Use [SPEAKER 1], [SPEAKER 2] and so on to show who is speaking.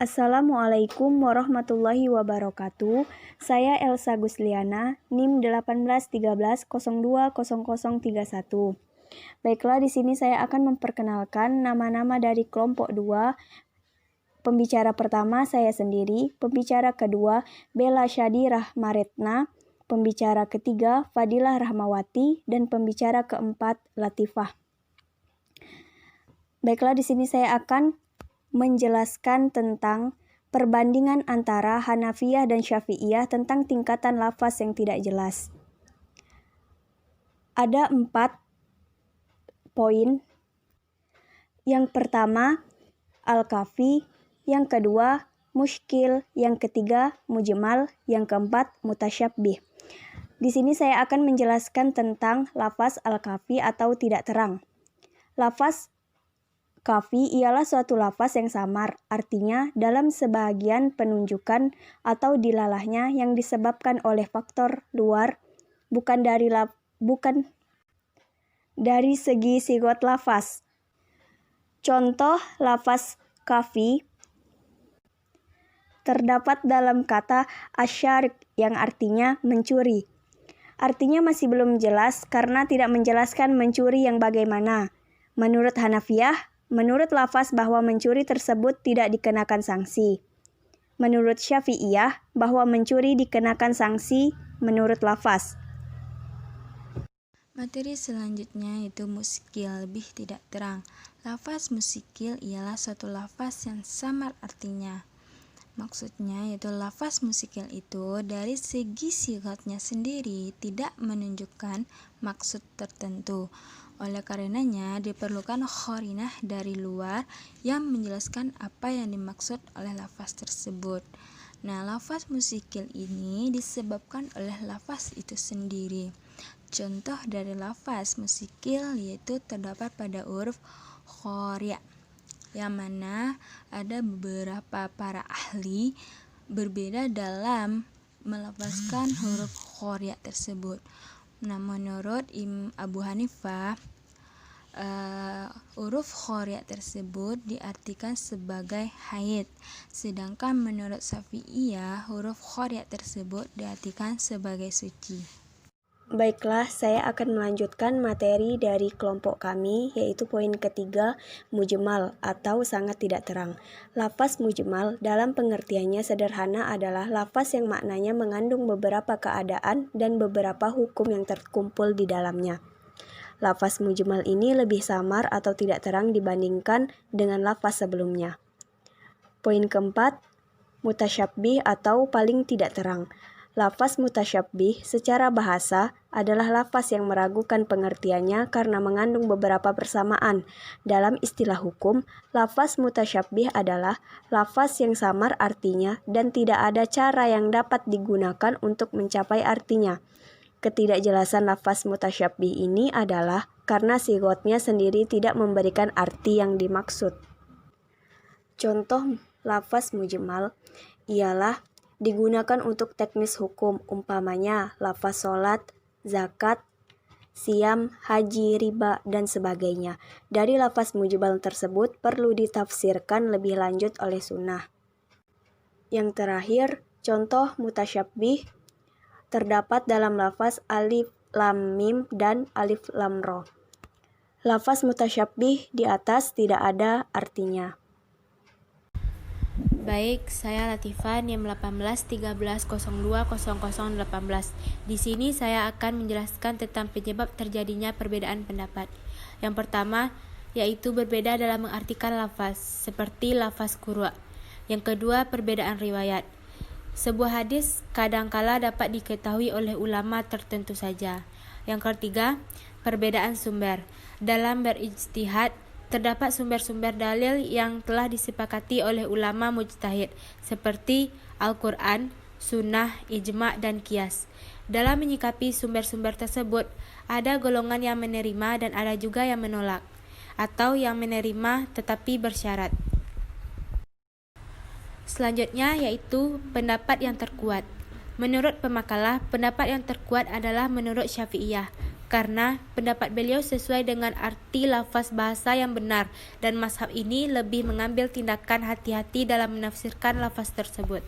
[SPEAKER 1] Assalamualaikum warahmatullahi wabarakatuh. Saya Elsa Gusliana, NIM 1813020031. Baiklah, di sini saya akan memperkenalkan nama-nama dari kelompok 2. Pembicara pertama saya sendiri, pembicara kedua Bella Syadi Rahmaretna, pembicara ketiga Fadilah Rahmawati, dan pembicara keempat Latifah. Baiklah, di sini saya akan menjelaskan tentang perbandingan antara Hanafiyah dan Syafi'iyah tentang tingkatan lafaz yang tidak jelas. Ada 4 poin. Yang pertama, al-kafi, yang kedua, muskil, yang ketiga, mujmal, yang keempat, mutasyabbih. Di sini saya akan menjelaskan tentang lafaz al-kafi atau tidak terang. Lafaz kafi ialah suatu lafaz yang samar, artinya dalam sebagian penunjukan atau dilalahnya yang disebabkan oleh faktor luar, bukan dari segi sigot lafaz. Contoh lafaz kafi terdapat dalam kata asyarik yang artinya mencuri. Artinya masih belum jelas karena tidak menjelaskan mencuri yang bagaimana. Menurut Hanafiyah, menurut lafaz bahwa mencuri tersebut tidak dikenakan sanksi. Menurut Syafi'iyah, bahwa mencuri dikenakan sanksi menurut lafaz.
[SPEAKER 2] Materi selanjutnya yaitu muskil, lebih tidak terang. Lafaz muskil ialah suatu lafaz yang samar artinya. Maksudnya yaitu lafaz muskil itu dari segi sigatnya sendiri tidak menunjukkan maksud tertentu. Oleh karenanya diperlukan qarinah dari luar yang menjelaskan apa yang dimaksud oleh lafaz tersebut. Nah, lafaz muskil ini disebabkan oleh lafaz itu sendiri. Contoh dari lafaz muskil yaitu terdapat pada huruf qari', yang mana ada beberapa para ahli berbeda dalam melafazkan huruf qari' tersebut. Nah, menurut Abu Hanifah, huruf qari' tersebut diartikan sebagai haid, sedangkan menurut Syafi'iyah huruf qari' tersebut diartikan sebagai suci.
[SPEAKER 1] Baiklah, saya akan melanjutkan materi dari kelompok kami, yaitu poin ketiga, mujmal atau sangat tidak terang. Lafaz mujmal dalam pengertiannya sederhana adalah lafaz yang maknanya mengandung beberapa keadaan dan beberapa hukum yang terkumpul di dalamnya. Lafaz mujmal ini lebih samar atau tidak terang dibandingkan dengan lafaz sebelumnya. Poin keempat, mutasyabbih atau paling tidak terang. Lafaz mutasyabbih secara bahasa adalah lafaz yang meragukan pengertiannya karena mengandung beberapa persamaan. Dalam istilah hukum, lafaz mutasyabbih adalah lafaz yang samar artinya dan tidak ada cara yang dapat digunakan untuk mencapai artinya. Ketidakjelasan lafaz mutasyabbih ini adalah karena sigotnya sendiri tidak memberikan arti yang dimaksud. Contoh lafaz mujmal ialah digunakan untuk teknis hukum, umpamanya lafaz sholat, zakat, siam, haji, riba, dan sebagainya. Dari lafaz mujmal tersebut perlu ditafsirkan lebih lanjut oleh sunnah. Yang terakhir, contoh mutasyabbih terdapat dalam lafaz alif lam mim dan alif lam ro. Lafaz mutasyabbih di atas tidak ada artinya.
[SPEAKER 3] Baik, saya Latifah NIM 1813020018. Di sini saya akan menjelaskan tentang penyebab terjadinya perbedaan pendapat. Yang pertama, yaitu berbeda dalam mengartikan lafaz, seperti lafaz qur'a. Yang kedua, perbedaan riwayat. Sebuah hadis kadangkala dapat diketahui oleh ulama tertentu saja. Yang ketiga, perbedaan sumber. Dalam berijtihad, terdapat sumber-sumber dalil yang telah disepakati oleh ulama mujtahid seperti Al-Quran, Sunnah, Ijma' dan Qiyas. Dalam menyikapi sumber-sumber tersebut, ada golongan yang menerima dan ada juga yang menolak, atau yang menerima tetapi bersyarat. Selanjutnya yaitu pendapat yang terkuat. Menurut pemakalah, pendapat yang terkuat adalah menurut Syafi'iyah. karena pendapat beliau sesuai dengan arti lafaz bahasa yang benar, dan mazhab ini lebih mengambil tindakan hati-hati dalam menafsirkan lafaz tersebut.